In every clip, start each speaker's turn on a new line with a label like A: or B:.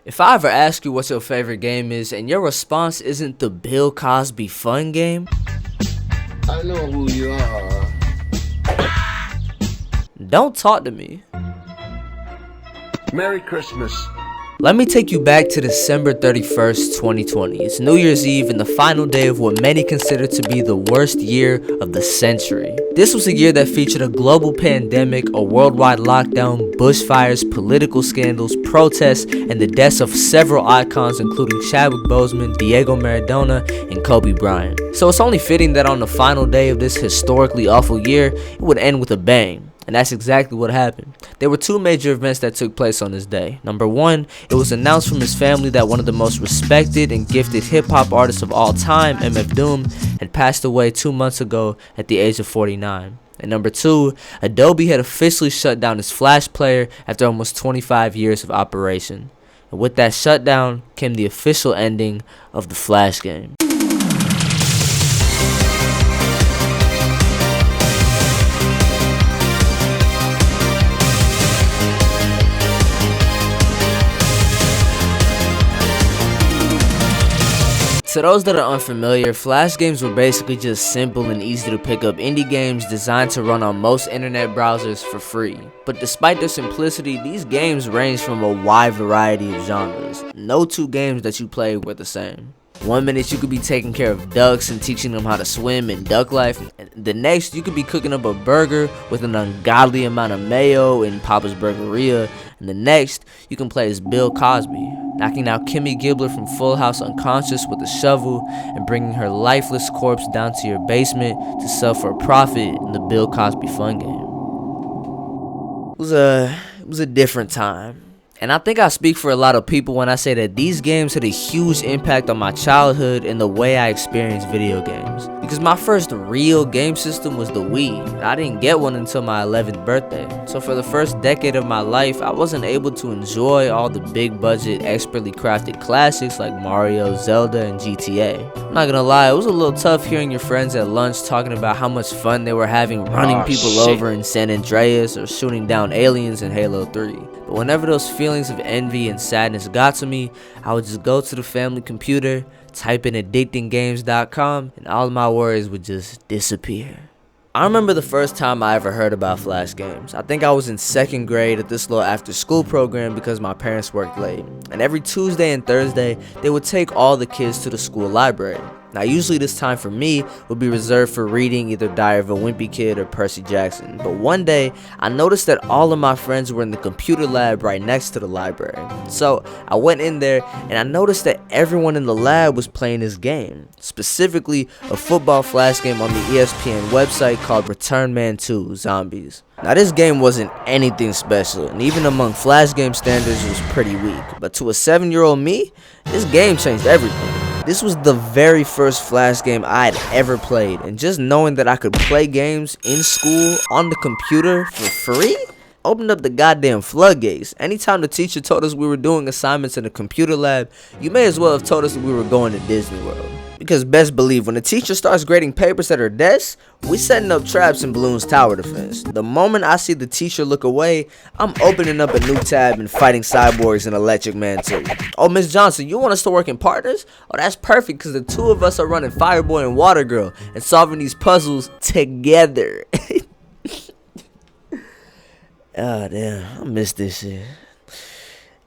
A: If I ever ask you what your favorite game is and your response isn't the Bill Cosby fun game,
B: I know who you are.
A: don't talk to me.
B: Merry Christmas.
A: Let me take you back to December 31st, 2020. It's New Year's Eve and the final day of what many consider to be the worst year of the century. This was a year that featured a global pandemic, a worldwide lockdown, bushfires, political scandals, protests, and the deaths of several icons including Chadwick Boseman, Diego Maradona, and Kobe Bryant. So it's only fitting that on the final day of this historically awful year, it would end with a bang. And that's exactly what happened. There were two major events that took place on this day. Number one, it was announced from his family that one of the most respected and gifted hip-hop artists of all time, MF Doom, had passed away 2 months ago at the age of 49. And number two, Adobe had officially shut down its Flash player after almost 25 years of operation. And with that shutdown came the official ending of the Flash game. To those that are unfamiliar, Flash games were basically just simple and easy to pick up indie games designed to run on most internet browsers for free. But despite their simplicity, these games range from a wide variety of genres. No two games that you play were the same. One minute you could be taking care of ducks and teaching them how to swim in duck life. The next you could be cooking up a burger with an ungodly amount of mayo in Papa's Burgeria. And the next you can play as Bill Cosby, knocking out Kimmy Gibbler from Full House unconscious with a shovel and bringing her lifeless corpse down to your basement to sell for a profit in the Bill Cosby fun game. It was a different time. And I think I speak for a lot of people when I say that these games had a huge impact on my childhood and the way I experienced video games. Because my first real game system was the Wii. I didn't get one until my 11th birthday. So for the first decade of my life, I wasn't able to enjoy all the big budget, expertly crafted classics like Mario, Zelda, and GTA. I'm not gonna lie, it was a little tough hearing your friends at lunch talking about how much fun they were having running people over in San Andreas or shooting down aliens in Halo 3. But whenever those feelings of envy and sadness got to me, I would just go to the family computer, type in addictinggames.com, and all of my worries would just disappear. I remember the first time I ever heard about Flash games. I think I was in 2nd grade at this little after school program because my parents worked late. And every Tuesday and Thursday, they would take all the kids to the school library. Now usually this time for me would be reserved for reading either Diary of a Wimpy Kid or Percy Jackson. But one day, I noticed that all of my friends were in the computer lab right next to the library. So I went in there and I noticed that everyone in the lab was playing this game. Specifically, a football Flash game on the ESPN website called Return Man 2 Zombies. Now this game wasn't anything special, and even among Flash game standards it was pretty weak. But to a 7-year-old me, this game changed everything. This was the very first Flash game I had ever played, and just knowing that I could play games in school on the computer for free opened up the goddamn floodgates. Anytime the teacher told us we were doing assignments in a computer lab, you may as well have told us that we were going to Disney World. Because best believe, when the teacher starts grading papers at her desk, we setting up traps in Bloons tower defense. The moment I see the teacher look away, I'm opening up a new tab and fighting cyborgs in Electric Man 2. Oh, Miss Johnson, you want us to work in partners? Oh, that's perfect, because the two of us are running Fireboy and Water Girl and solving these puzzles together. Oh, damn, I miss this shit.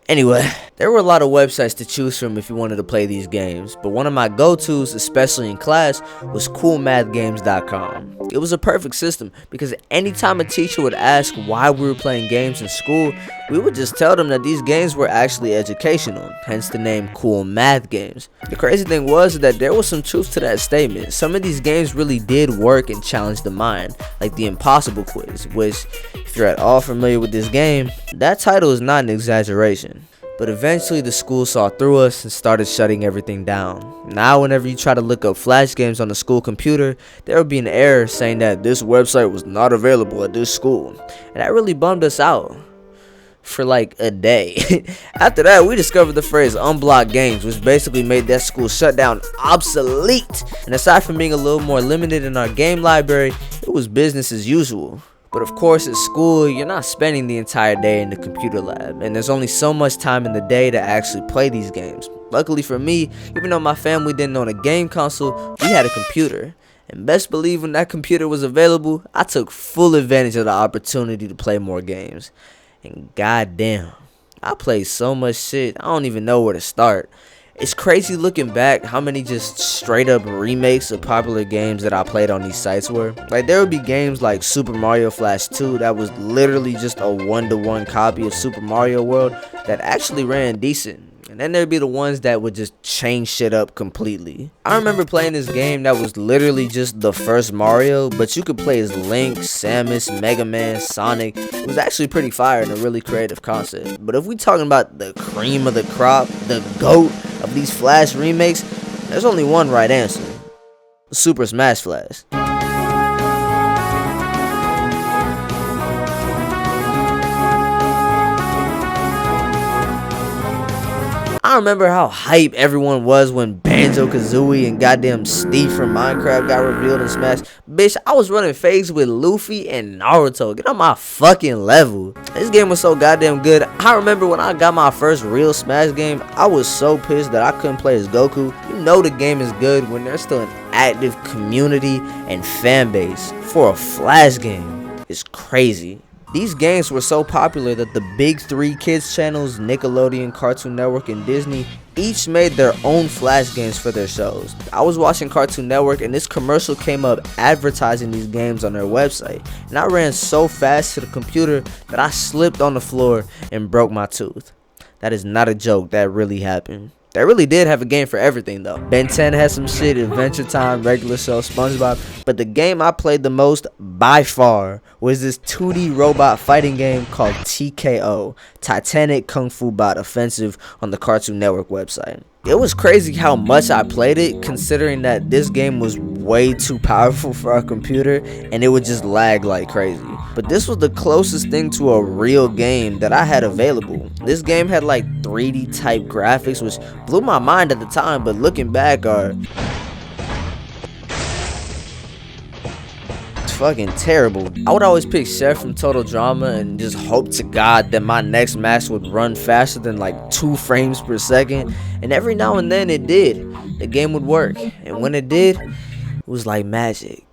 A: Anyway, there were a lot of websites to choose from if you wanted to play these games, but one of my go-tos, especially in class, was coolmathgames.com. It was a perfect system because anytime a teacher would ask why we were playing games in school, we would just tell them that these games were actually educational, hence the name Cool Math Games. The crazy thing was that there was some truth to that statement. Some of these games really did work and challenge the mind, like the Impossible Quiz, which, if you're at all familiar with this game, that title is not an exaggeration. But eventually the school saw through us and started shutting everything down. Now whenever you try to look up Flash games on the school computer, there would be an error saying that this website was not available at this school. And that really bummed us out for like a day. After that, we discovered the phrase unblocked games, which basically made that school shutdown obsolete. And aside from being a little more limited in our game library, it was business as usual. But of course, at school, you're not spending the entire day in the computer lab, and there's only so much time in the day to actually play these games. Luckily for me, even though my family didn't own a game console, we had a computer. And best believe when that computer was available, I took full advantage of the opportunity to play more games. And goddamn, I played so much shit, I don't even know where to start. It's crazy looking back how many just straight up remakes of popular games that I played on these sites were. Like, there would be games like Super Mario Flash 2 that was literally just a one-to-one copy of Super Mario World that actually ran decent. And then there'd be the ones that would just change shit up completely. I remember playing this game that was literally just the first Mario, but you could play as Link, Samus, Mega Man, Sonic. It was actually pretty fire and a really creative concept. But if we talking about the cream of the crop, the GOAT of these Flash remakes, there's only one right answer: Super Smash Flash. I remember how hype everyone was when Banjo-Kazooie and goddamn Steve from Minecraft got revealed in Smash. Bitch, I was running phase with Luffy and Naruto. Get on my fucking level. This game was so goddamn good. I remember when I got my first real Smash game, I was so pissed that I couldn't play as Goku. You know the game is good when there's still an active community and fan base for a Flash game. It's crazy. These games were so popular that the big three kids channels, Nickelodeon, Cartoon Network, and Disney, each made their own Flash games for their shows. I was watching Cartoon Network and this commercial came up advertising these games on their website, and I ran so fast to the computer that I slipped on the floor and broke my tooth. That is not a joke, that really happened. They really did have a game for everything though. Ben 10 had some shit, Adventure Time, Regular Show, SpongeBob. But the game I played the most by far was this 2D robot fighting game called TKO, Titanic Kung Fu Bot Offensive, on the Cartoon Network website. It was crazy how much I played it, considering that this game was way too powerful for our computer and it would just lag like crazy. But this was the closest thing to a real game that I had available. This game had like 3D type graphics, which blew my mind at the time, but looking back are fucking terrible. I would always pick Chef from Total Drama and just hope to God that my next match would run faster than like 2 frames per second, and every now and then it did. The game would work, and when it did, it was like magic.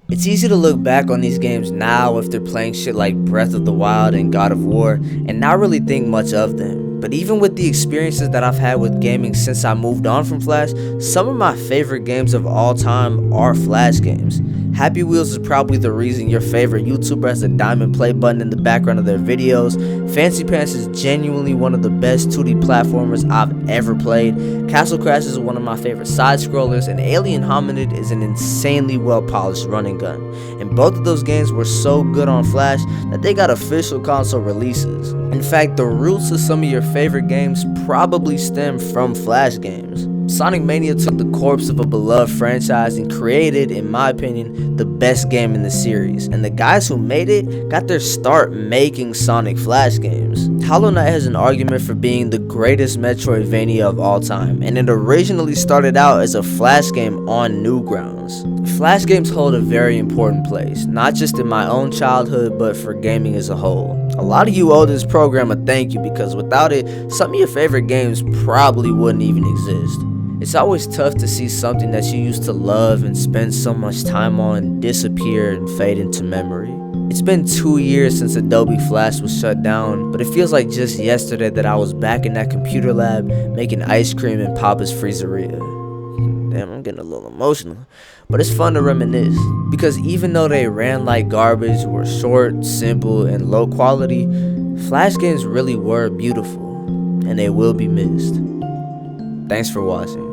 A: It's easy to look back on these games now if they're playing shit like Breath of the Wild and God of War and not really think much of them. But even with the experiences that I've had with gaming since I moved on from Flash, some of my favorite games of all time are Flash games. Happy Wheels is probably the reason your favorite YouTuber has a diamond play button in the background of their videos. Fancy Pants is genuinely one of the best 2D platformers I've ever played. Castle Crash is one of my favorite side scrollers, and Alien Hominid is an insanely well polished running gun. And both of those games were so good on Flash that they got official console releases. In fact, the roots of some of your favorite games probably stem from Flash games. Sonic Mania took the corpse of a beloved franchise and created, in my opinion, the best game in the series. And the guys who made it got their start making Sonic Flash games. Hollow Knight has an argument for being the greatest Metroidvania of all time, and it originally started out as a Flash game on Newgrounds. Flash games hold a very important place, not just in my own childhood, but for gaming as a whole. A lot of you owe this program a thank you, because without it, some of your favorite games probably wouldn't even exist. It's always tough to see something that you used to love and spend so much time on disappear and fade into memory. It's been 2 years since Adobe Flash was shut down, but it feels like just yesterday that I was back in that computer lab making ice cream in Papa's Freezeria. Damn, I'm getting a little emotional. But it's fun to reminisce, because even though they ran like garbage, were short, simple, and low quality, Flash games really were beautiful, and they will be missed. Thanks for watching.